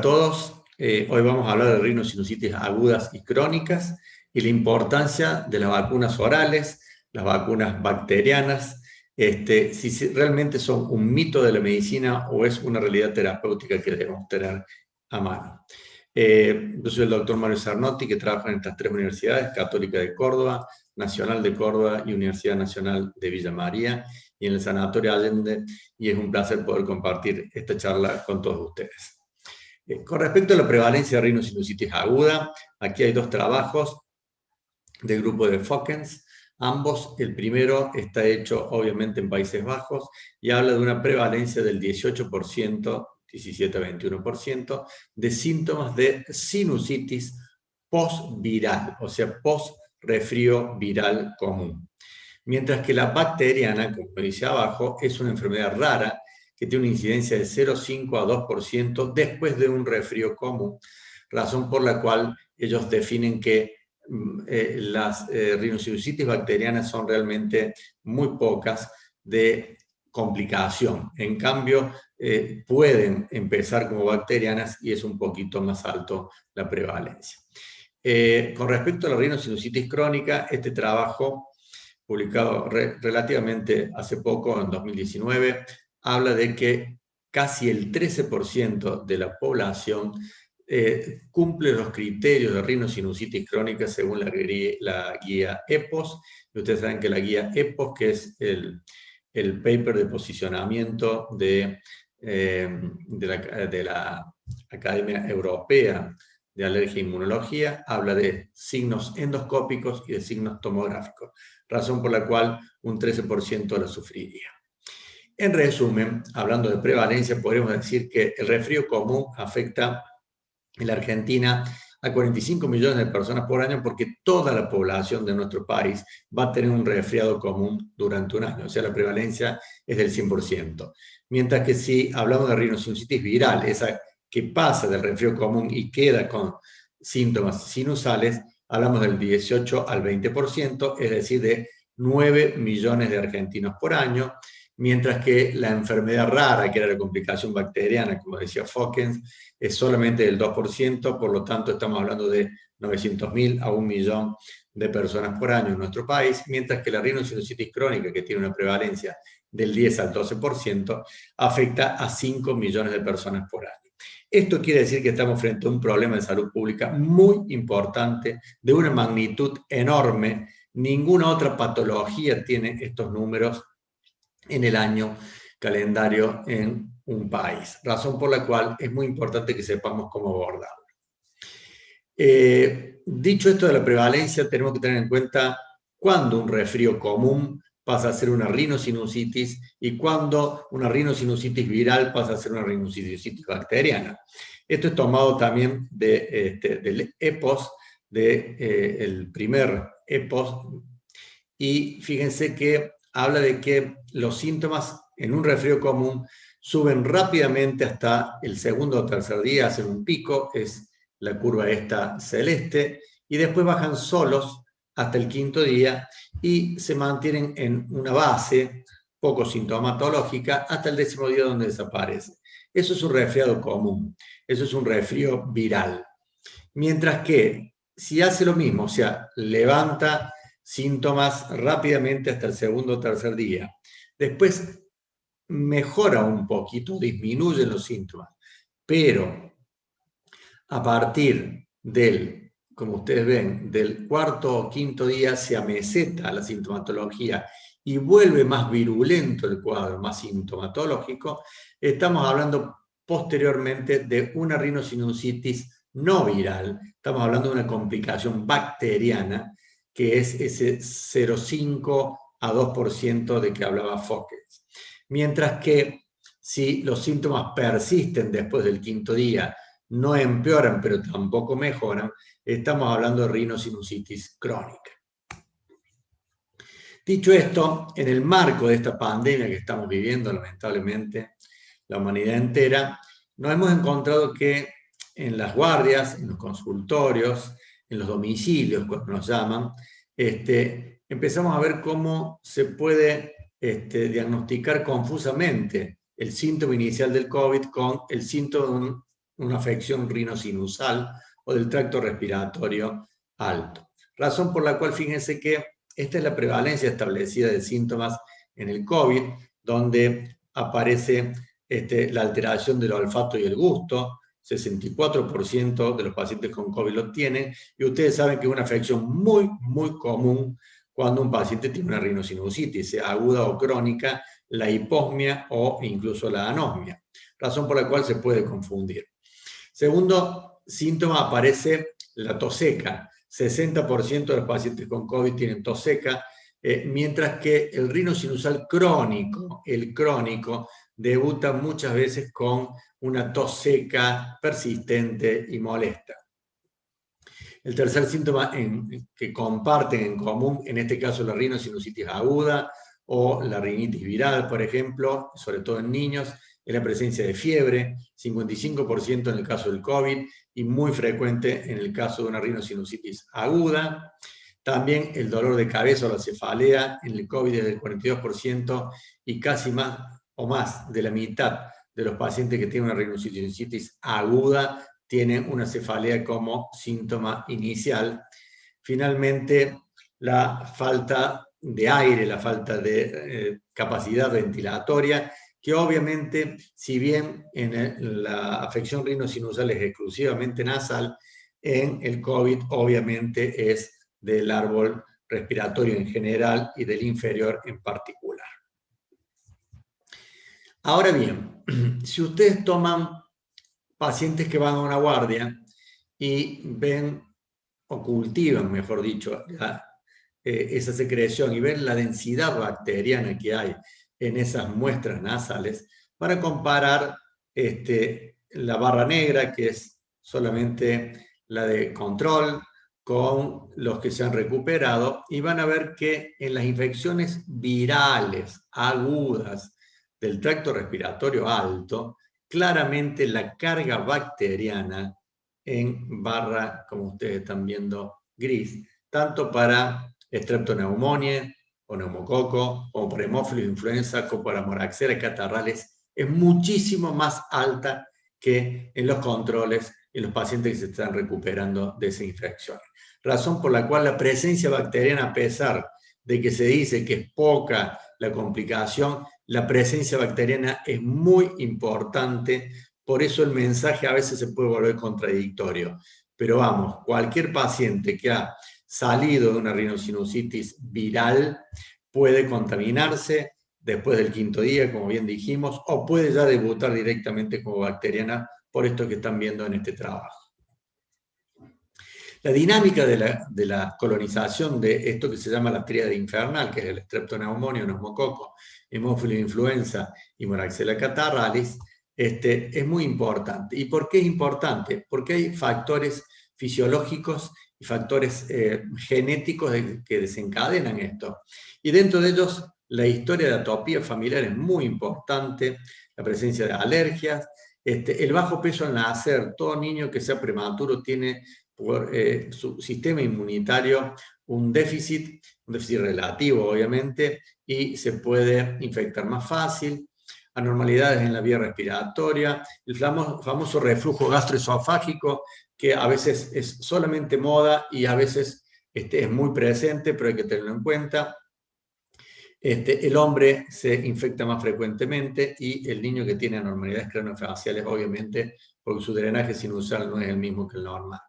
todos, hoy vamos a hablar de rinosinusitis agudas y crónicas y la importancia de las vacunas orales, las vacunas bacterianas, si realmente son un mito de la medicina o es una realidad terapéutica que debemos tener a mano. Yo soy el doctor Mario Sarnotti, que trabaja en estas tres universidades, Católica de Córdoba, Nacional de Córdoba y Universidad Nacional de Villa María, y en el Sanatorio Allende, y es un placer poder compartir esta charla con todos ustedes. Con respecto a la prevalencia de rinosinusitis aguda, aquí hay dos trabajos del grupo de Fokkens. Ambos, el primero está hecho obviamente en Países Bajos y habla de una prevalencia del 18%, 17 a 21%, de síntomas de sinusitis post-viral, o sea, post-resfrío viral común. Mientras que la bacteriana, como dice abajo, es una enfermedad rara que tiene una incidencia de 0,5 a 2% después de un resfrío común, razón por la cual ellos definen que las rinosinusitis bacterianas son realmente muy pocas de complicación. En cambio, pueden empezar como bacterianas y es un poquito más alto la prevalencia. Con respecto a la rinosinusitis crónica, este trabajo, publicado relativamente hace poco, en 2019, habla de que casi el 13% de la población cumple los criterios de rinosinusitis crónica según la guía EPOS. Y ustedes saben que la guía EPOS, que es el paper de posicionamiento de la Academia Europea de Alergia e Inmunología, habla de signos endoscópicos y de signos tomográficos, razón por la cual un 13% la sufriría. En resumen, hablando de prevalencia, podríamos decir que el resfrío común afecta en la Argentina a 45 millones de personas por año, porque toda la población de nuestro país va a tener un resfriado común durante un año, o sea, la prevalencia es del 100%. Mientras que si hablamos de rinosinusitis viral, esa que pasa del resfrío común y queda con síntomas sinusales, hablamos del 18 al 20%, es decir, de 9 millones de argentinos por año, mientras que la enfermedad rara, que era la complicación bacteriana, como decía Fokkens, es solamente del 2%, por lo tanto estamos hablando de 900.000 a 1 millón de personas por año en nuestro país, mientras que la rinosinusitis crónica, que tiene una prevalencia del 10 al 12%, afecta a 5 millones de personas por año. Esto quiere decir que estamos frente a un problema de salud pública muy importante, de una magnitud enorme. Ninguna otra patología tiene estos números en el año calendario en un país, razón por la cual es muy importante que sepamos cómo abordarlo. Dicho esto de la prevalencia, tenemos que tener en cuenta cuándo un resfrío común pasa a ser una rinosinusitis y cuándo una rinosinusitis viral pasa a ser una rinosinusitis bacteriana. Esto es tomado también del EPOS, el primer EPOS, y fíjense que habla de que los síntomas en un resfrío común suben rápidamente hasta el segundo o tercer día, hacen un pico, es la curva esta celeste, y después bajan solos hasta el quinto día y se mantienen en una base poco sintomatológica hasta el 10º día, donde desaparece. Eso es un resfriado común, eso es un resfrío viral. Mientras que si hace lo mismo, o sea, levanta síntomas rápidamente hasta el segundo o tercer día, después mejora un poquito, disminuyen los síntomas, pero a partir del, como ustedes ven, del cuarto o quinto día se ameseta la sintomatología y vuelve más virulento el cuadro, más sintomatológico, estamos hablando posteriormente de una rinosinusitis no viral, estamos hablando de una complicación bacteriana, que es ese 0,5 a 2% de que hablaba Fokkens. Mientras que si los síntomas persisten después del quinto día, no empeoran, pero tampoco mejoran, estamos hablando de rinosinusitis crónica. Dicho esto, en el marco de esta pandemia que estamos viviendo, lamentablemente, la humanidad entera, nos hemos encontrado que en las guardias, en los consultorios, en los domicilios, cuando nos llaman, empezamos a ver cómo se puede diagnosticar confusamente el síntoma inicial del COVID con el síntoma una afección rinosinusal o del tracto respiratorio alto. Razón por la cual fíjense que esta es la prevalencia establecida de síntomas en el COVID, donde aparece la alteración del olfato y el gusto. 64% de los pacientes con COVID lo tienen, y ustedes saben que es una afección muy, muy común cuando un paciente tiene una rinosinusitis, sea aguda o crónica, la hiposmia o incluso la anosmia, razón por la cual se puede confundir. Segundo síntoma, aparece la tos seca. 60% de los pacientes con COVID tienen tos seca, mientras que el rinosinusal crónico, el crónico, debuta muchas veces con una tos seca, persistente y molesta. El tercer síntoma que comparten en común, en este caso la rinosinusitis aguda o la rinitis viral, por ejemplo, sobre todo en niños, es la presencia de fiebre, 55% en el caso del COVID y muy frecuente en el caso de una rinosinusitis aguda. También el dolor de cabeza o la cefalea en el COVID es del 42% y casi más o más de la mitad de los pacientes que tienen una rinosinusitis aguda tienen una cefalea como síntoma inicial. Finalmente, la falta de aire, la falta de capacidad ventilatoria, que obviamente, si bien en la afección rinosinusal es exclusivamente nasal, en el COVID obviamente es del árbol respiratorio en general y del inferior en particular. Ahora bien, si ustedes toman pacientes que van a una guardia y ven o cultivan, mejor dicho, esa secreción y ven la densidad bacteriana que hay en esas muestras nasales, para comparar la barra negra, que es solamente la de control, con los que se han recuperado, y van a ver que en las infecciones virales agudas del tracto respiratorio alto, claramente la carga bacteriana en barra, como ustedes están viendo, gris, tanto para Streptoneumoniae o neumococo, como para Haemophilus influenza, como para Moraxella catarrales, es muchísimo más alta que en los controles en los pacientes que se están recuperando de esa infección. Razón por la cual la presencia bacteriana, a pesar de que se dice que es poca la complicación, la presencia bacteriana es muy importante. Por eso el mensaje a veces se puede volver contradictorio. Pero vamos, cualquier paciente que ha salido de una rinosinusitis viral puede contaminarse después del 5º día, como bien dijimos, o puede ya debutar directamente como bacteriana, por esto que están viendo en este trabajo. La dinámica de la colonización de esto que se llama la tríade infernal, que es el Streptoneumoniae, neumococo, Haemophilus influenza y Moraxella catarralis, es muy importante. ¿Y por qué es importante? Porque hay factores fisiológicos y factores genéticos que desencadenan esto. Y dentro de ellos, la historia de atopía familiar es muy importante, la presencia de alergias, el bajo peso al nacer. Todo niño que sea prematuro tiene por su sistema inmunitario un déficit relativo, obviamente, y se puede infectar más fácil. Anormalidades en la vía respiratoria, el famoso reflujo gastroesofágico, que a veces es solamente moda y a veces es muy presente, pero hay que tenerlo en cuenta. El hombre se infecta más frecuentemente y el niño que tiene anormalidades craneofaciales, obviamente, porque su drenaje sinusal no es el mismo que el normal.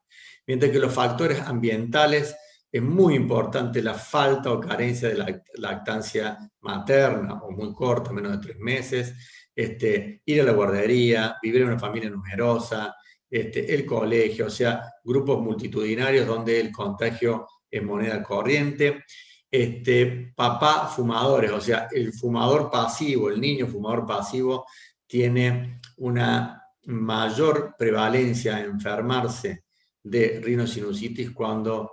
Mientras que los factores ambientales, es muy importante la falta o carencia de la lactancia materna, o muy corta, menos de 3 meses, ir a la guardería, vivir en una familia numerosa, el colegio, o sea, grupos multitudinarios donde el contagio es moneda corriente. Papá fumadores, o sea, el fumador pasivo, el niño fumador pasivo tiene una mayor prevalencia a enfermarse de rinosinusitis cuando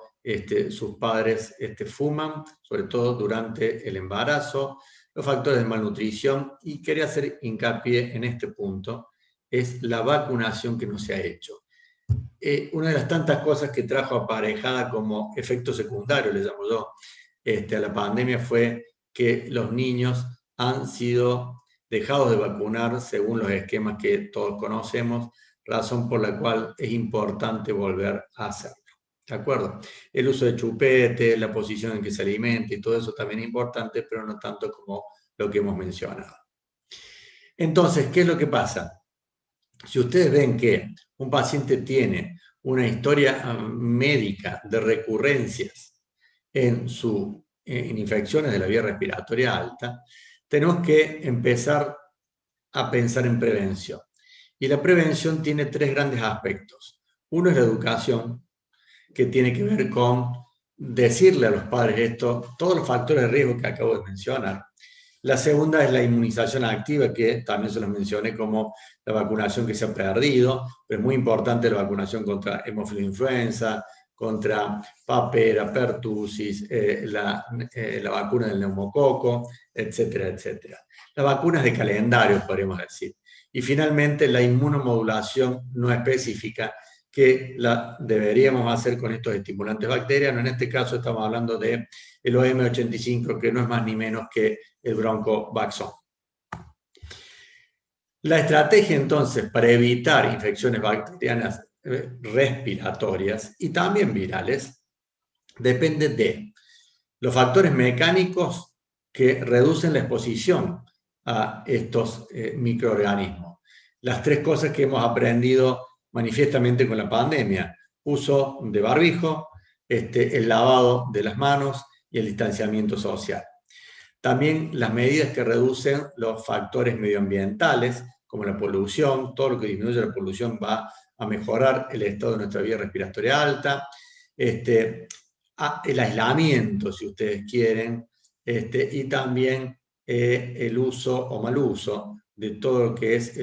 sus padres fuman, sobre todo durante el embarazo. Los factores de malnutrición, y quería hacer hincapié en este punto, es la vacunación que no se ha hecho. Una de las tantas cosas que trajo aparejada como efecto secundario, le llamo yo, a la pandemia, fue que los niños han sido dejados de vacunar según los esquemas que todos conocemos, razón por la cual es importante volver a hacerlo. ¿De acuerdo? El uso de chupete, la posición en que se alimenta y todo eso también es importante, pero no tanto como lo que hemos mencionado. Entonces, ¿qué es lo que pasa? Si ustedes ven que un paciente tiene una historia médica de recurrencias en infecciones de la vía respiratoria alta, tenemos que empezar a pensar en prevención. Y la prevención tiene tres grandes aspectos. Uno es la educación, que tiene que ver con decirle a los padres esto, todos los factores de riesgo que acabo de mencionar. La segunda es la inmunización activa, que también se los mencioné como la vacunación que se ha perdido, pero es muy importante la vacunación contra hemófilos influenza, contra papera, pertussis, la vacuna del neumococo, etcétera, etcétera. Las vacunas de calendario, podríamos decir. Y finalmente, la inmunomodulación no específica, que la deberíamos hacer con estos estimulantes bacterianos. En este caso estamos hablando del OM85, que no es más ni menos que el broncovaxón. La estrategia entonces para evitar infecciones bacterianas respiratorias y también virales depende de los factores mecánicos que reducen la exposición a estos microorganismos. Las tres cosas que hemos aprendido manifiestamente con la pandemia: uso de barbijo, el lavado de las manos y el distanciamiento social. También las medidas que reducen los factores medioambientales, como la polución. Todo lo que disminuye la polución va a mejorar el estado de nuestra vía respiratoria alta. El aislamiento, si ustedes quieren, y también el uso o mal uso de todo lo que es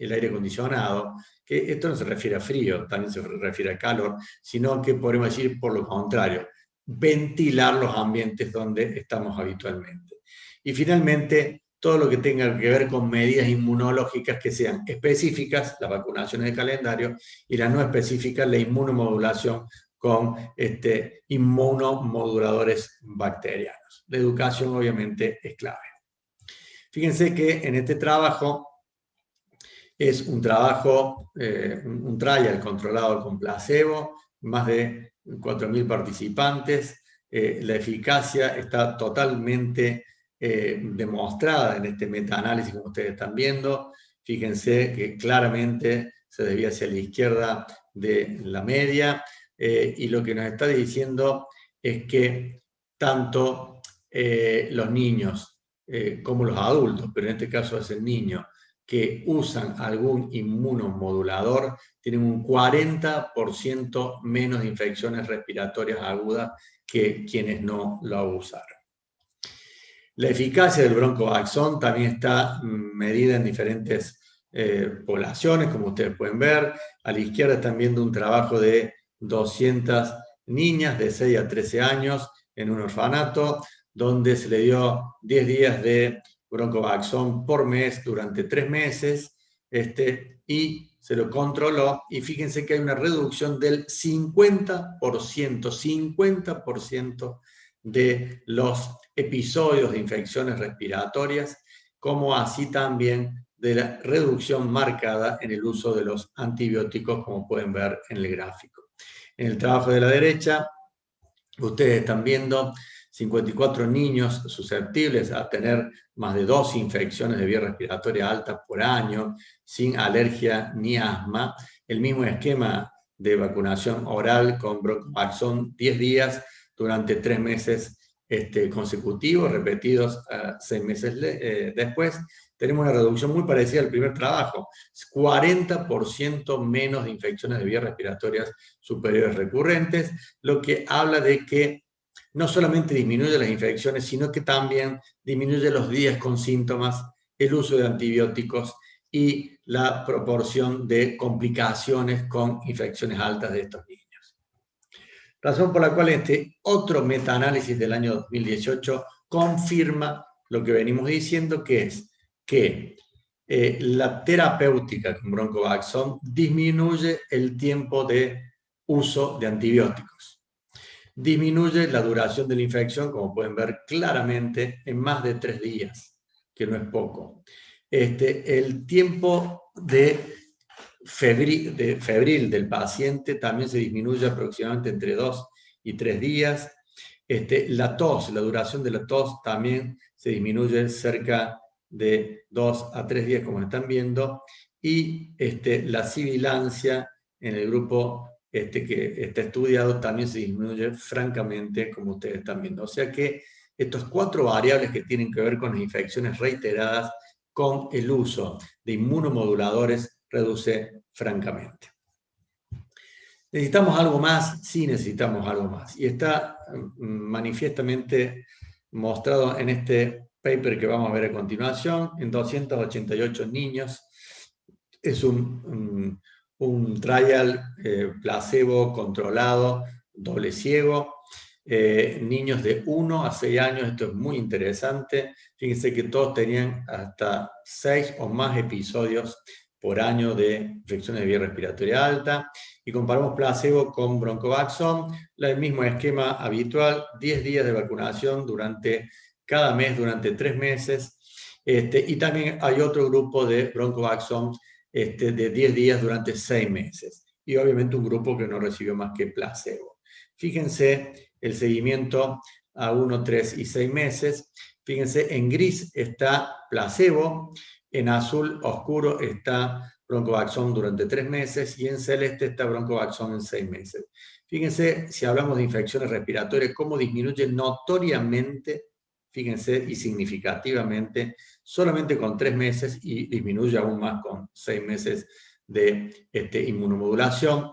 el aire acondicionado, que esto no se refiere a frío, también se refiere a calor, sino que podemos decir por lo contrario, ventilar los ambientes donde estamos habitualmente. Y finalmente, todo lo que tenga que ver con medidas inmunológicas que sean específicas, las vacunaciones de calendario, y las no específicas, la inmunomodulación con inmunomoduladores bacterianos. La educación obviamente es clave. Fíjense que en este trabajo es un trabajo, un trial controlado con placebo, más de 4.000 participantes. La eficacia está totalmente demostrada en este metaanálisis, como ustedes están viendo. Fíjense que claramente se desvía hacia la izquierda de la media, y lo que nos está diciendo es que tanto los niños como los adultos, pero en este caso es el niño, que usan algún inmunomodulador tienen un 40% menos de infecciones respiratorias agudas que quienes no lo usaron. La eficacia del broncovaxón también está medida en diferentes poblaciones, como ustedes pueden ver. A la izquierda están viendo un trabajo de 200 niñas de 6 a 13 años en un orfanato, donde se le dio 10 días de broncovaxón por mes durante 3 meses, y se lo controló, y fíjense que hay una reducción del 50% de los episodios de infecciones respiratorias, como así también de la reducción marcada en el uso de los antibióticos, como pueden ver en el gráfico. En el trabajo de la derecha, ustedes están viendo 54 niños susceptibles a tener más de 2 infecciones de vía respiratoria alta por año, sin alergia ni asma. El mismo esquema de vacunación oral con broncovaxón, 10 días durante 3 meses consecutivos, repetidos 6 meses después. Tenemos una reducción muy parecida al primer trabajo, 40% menos de infecciones de vías respiratorias superiores recurrentes, lo que habla de que no solamente disminuye las infecciones, sino que también disminuye los días con síntomas, el uso de antibióticos y la proporción de complicaciones con infecciones altas de estos niños. Razón por la cual este otro metaanálisis del año 2018 confirma lo que venimos diciendo, que es que la terapéutica con broncovaxón disminuye el tiempo de uso de antibióticos. Disminuye la duración de la infección, como pueden ver claramente, en más de 3 días, que no es poco. El tiempo de febril del paciente también se disminuye aproximadamente entre 2 y 3 días. La tos, la duración de la tos también se disminuye cerca de 2 a 3 días, como están viendo, y la sibilancia en el grupo que está estudiado también se disminuye francamente, como ustedes están viendo. O sea que estos 4 variables que tienen que ver con las infecciones reiteradas con el uso de inmunomoduladores reduce francamente. ¿Necesitamos algo más? Sí, necesitamos algo más. Y está manifiestamente mostrado en este paper que vamos a ver a continuación, en 288 niños. Es un trial placebo controlado, doble ciego, niños de 1 a 6 años, esto es muy interesante. Fíjense que todos tenían hasta 6 o más episodios por año de infecciones de vía respiratoria alta, y comparamos placebo con broncovaxón, el mismo esquema habitual, 10 días de vacunación cada mes durante 3 meses, y también hay otro grupo de broncovaxón de 10 días durante 6 meses, y obviamente un grupo que no recibió más que placebo. Fíjense el seguimiento a 1, 3 y 6 meses. Fíjense, en gris está placebo, en azul oscuro está broncovaxón durante 3 meses y en celeste está broncovaxón en 6 meses. Fíjense, si hablamos de infecciones respiratorias, cómo disminuye notoriamente, fíjense, y significativamente, solamente con 3 meses, y disminuye aún más con 6 meses de inmunomodulación.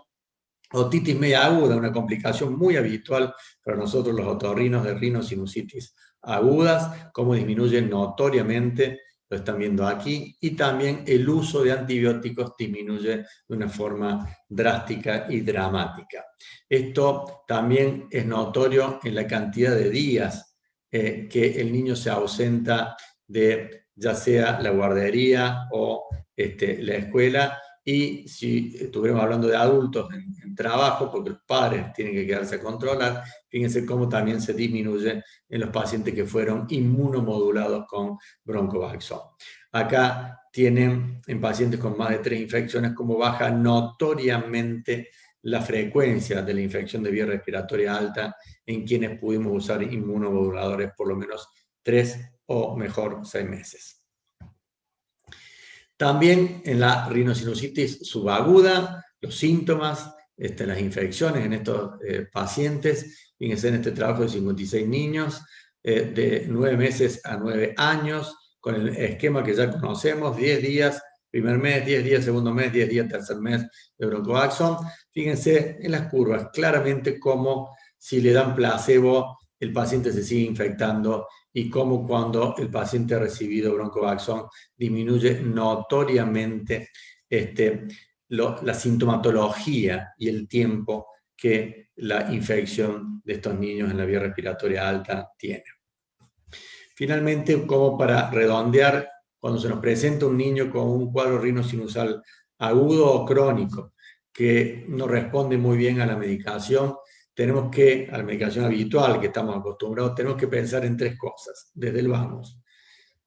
Otitis media aguda, una complicación muy habitual para nosotros los otorrinos de rinosinusitis agudas, cómo disminuye notoriamente, lo están viendo aquí, y también el uso de antibióticos disminuye de una forma drástica y dramática. Esto también es notorio en la cantidad de días que el niño se ausenta de ya sea la guardería o la escuela. Y si estuviéramos hablando de adultos en trabajo, porque los padres tienen que quedarse a controlar, fíjense cómo también se disminuye en los pacientes que fueron inmunomodulados con broncovaxón. Acá tienen en pacientes con más de 3 infecciones cómo baja notoriamente la frecuencia de la infección de vía respiratoria alta en quienes pudimos usar inmunomoduladores por lo menos 3 o mejor 6 meses. También en la rinosinusitis subaguda, los síntomas, las infecciones en estos pacientes, fíjense en este trabajo de 56 niños, de 9 meses a 9 años, con el esquema que ya conocemos, 10 días, primer mes, 10 días, segundo mes, 10 días, tercer mes de broncovaxón. Fíjense en las curvas, claramente como si le dan placebo, el paciente se sigue infectando, y cómo cuando el paciente ha recibido broncovaxón disminuye notoriamente la sintomatología y el tiempo que la infección de estos niños en la vía respiratoria alta tiene. Finalmente, como para redondear, cuando se nos presenta un niño con un cuadro rinosinusal agudo o crónico que no responde muy bien a la medicación, a la medicación habitual que estamos acostumbrados, tenemos que pensar en 3 cosas, desde el vamos.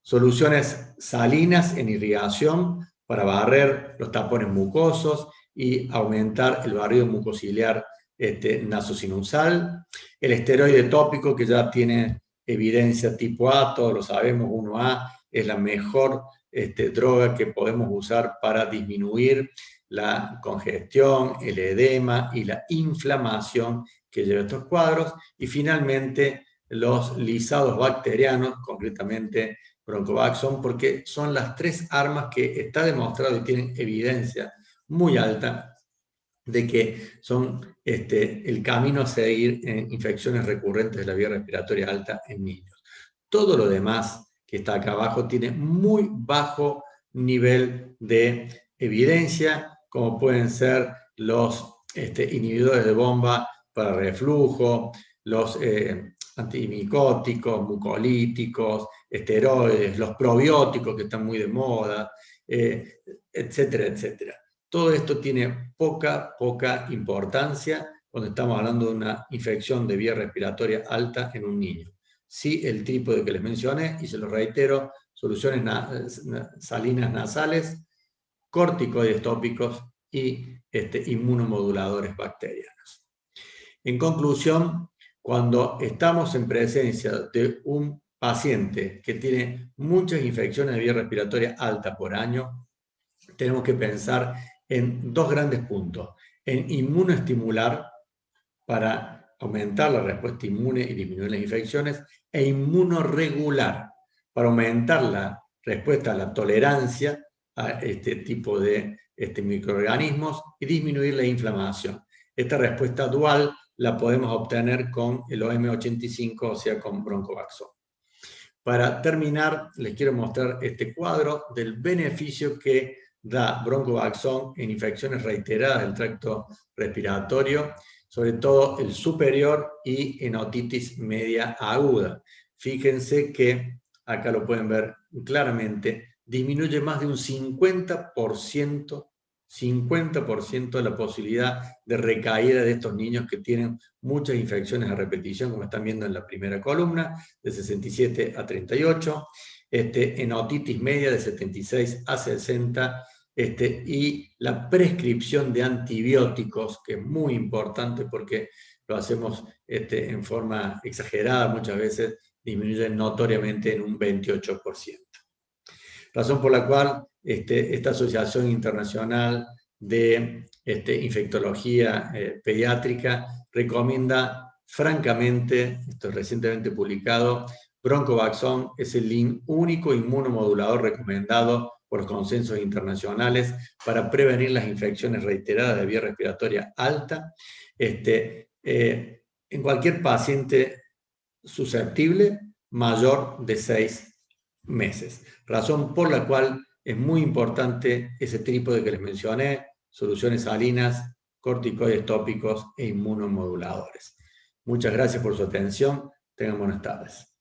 Soluciones salinas en irrigación para barrer los tapones mucosos y aumentar el barrido mucociliar nasosinusal. El esteroide tópico, que ya tiene evidencia tipo A, todos lo sabemos, 1A, es la mejor droga que podemos usar para disminuir la congestión, el edema y la inflamación que lleva estos cuadros. Y finalmente, los lisados bacterianos, concretamente broncovaxón, porque son las 3 armas que está demostrado y tienen evidencia muy alta de que son el camino a seguir en infecciones recurrentes de la vía respiratoria alta en niños. Todo lo demás que está acá abajo tiene muy bajo nivel de evidencia, como pueden ser los inhibidores de bomba para reflujo, los antimicóticos, mucolíticos, esteroides, los probióticos que están muy de moda, etcétera, etcétera. Todo esto tiene poca importancia cuando estamos hablando de una infección de vía respiratoria alta en un niño. Sí, el trípode que les mencioné, y se lo reitero, soluciones salinas nasales, corticoides tópicos y inmunomoduladores bacterianos. En conclusión, cuando estamos en presencia de un paciente que tiene muchas infecciones de vía respiratoria alta por año, tenemos que pensar en dos grandes puntos: en inmunoestimular para aumentar la respuesta inmune y disminuir las infecciones, e inmunoregular para aumentar la respuesta a la tolerancia a este tipo de microorganismos y disminuir la inflamación. Esta respuesta dual la podemos obtener con el OM85, o sea, con Broncovaxón. Para terminar, les quiero mostrar este cuadro del beneficio que da Broncovaxón en infecciones reiteradas del tracto respiratorio, sobre todo el superior y en otitis media aguda. Fíjense que, acá lo pueden ver claramente, disminuye más de un 50% la posibilidad de recaída de estos niños que tienen muchas infecciones a repetición, como están viendo en la primera columna, de 67 a 38, en otitis media de 76 a 60, y la prescripción de antibióticos, que es muy importante porque lo hacemos en forma exagerada muchas veces, disminuye notoriamente en un 28%. Razón por la cual esta Asociación Internacional de Infectología Pediátrica recomienda francamente, esto es recientemente publicado, Broncovaxón es el único inmunomodulador recomendado por los consensos internacionales para prevenir las infecciones reiteradas de vía respiratoria alta en cualquier paciente susceptible mayor de 6 meses. Razón por la cual es muy importante ese trípode que les mencioné: soluciones salinas, corticoides tópicos e inmunomoduladores. Muchas gracias por su atención. Tengan buenas tardes.